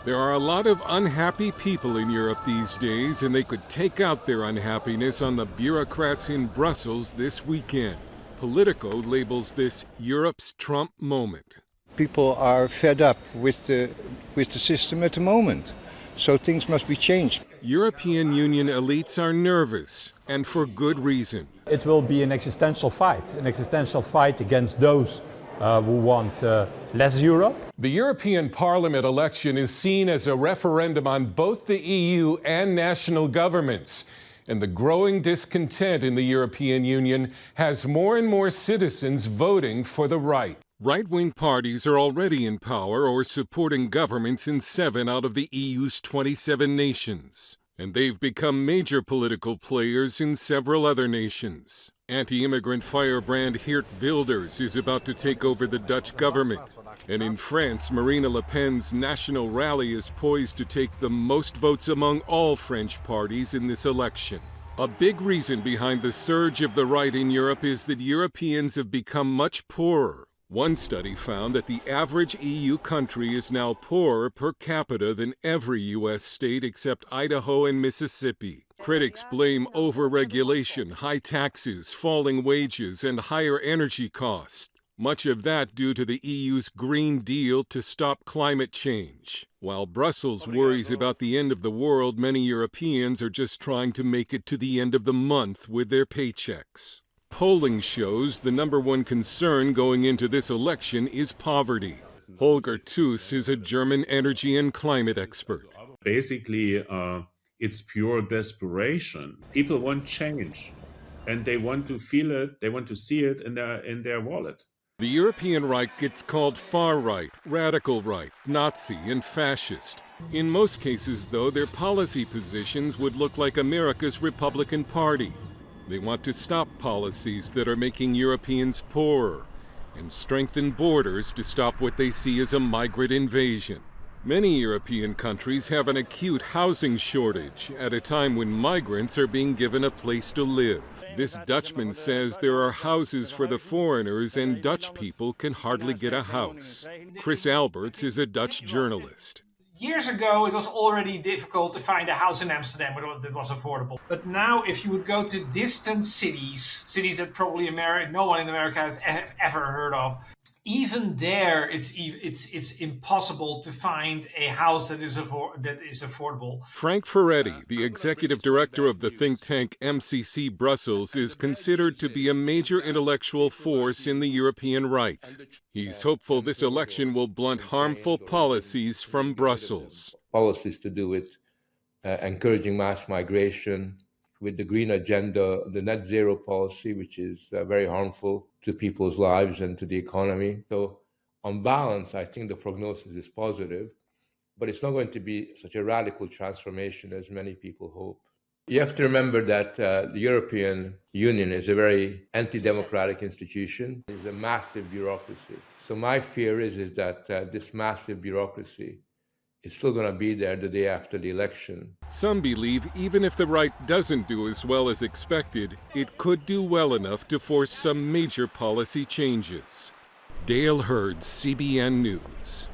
There are a lot of unhappy people in Europe these days, and they could take out their unhappiness on the bureaucrats in Brussels this weekend. Politico labels this Europe's Trump moment. People are fed up with the system at the moment, so things must be changed. European Union elites are nervous, and for good reason. It will be an existential fight against those who want less Europe. The European Parliament election is seen as a referendum on both the EU and national governments. And the growing discontent in the European Union has more and more citizens voting for the right. Right-wing parties are already in power or supporting governments in 7 out of the EU's 27 nations. And they've become major political players in several other nations. Anti-immigrant firebrand Geert Wilders is about to take over the Dutch government. And in France, Marine Le Pen's National Rally is poised to take the most votes among all French parties in this election. A big reason behind the surge of the right in Europe is that Europeans have become much poorer. One study found that the average EU country is now poorer per capita than every U.S. state except Idaho and Mississippi. Critics blame overregulation, high taxes, falling wages, and higher energy costs. Much of that due to the EU's Green Deal to stop climate change. While Brussels worries about the end of the world, many Europeans are just trying to make it to the end of the month with their paychecks. Polling shows the #1 concern going into this election is poverty. Holger Thus is a German energy and climate expert. Basically, it's pure desperation. People want change, and they want to feel it, they want to see it in their wallet. The European right gets called far right, radical right, Nazi, and fascist. In most cases, though, their policy positions would look like America's Republican Party. They want to stop policies that are making Europeans poorer and strengthen borders to stop what they see as a migrant invasion. Many European countries have an acute housing shortage at a time when migrants are being given a place to live. This Dutchman says there are houses for the foreigners and Dutch people can hardly get a house. Chris Alberts is a Dutch journalist. Years ago, it was already difficult to find a house in Amsterdam that was affordable. But now, if you would go to distant cities that probably no one in America has ever heard of, even there, it's impossible to find a house that is affordable. Frank Ferretti, the executive director of the think tank MCC Brussels, is considered to be a major intellectual force in the European right. He's hopeful this election will blunt harmful policies from Brussels. Policies to do with encouraging mass migration, with the green agenda, the net zero policy, which is very harmful to people's lives and to the economy. So on balance, I think the prognosis is positive, but it's not going to be such a radical transformation as many people hope. You have to remember that the European Union is a very anti-democratic institution. It's a massive bureaucracy. So my fear is that this massive bureaucracy is still going to be there the day after the election. Some believe even if the right doesn't do as well as expected, it could do well enough to force some major policy changes. Dale Hurd, CBN News.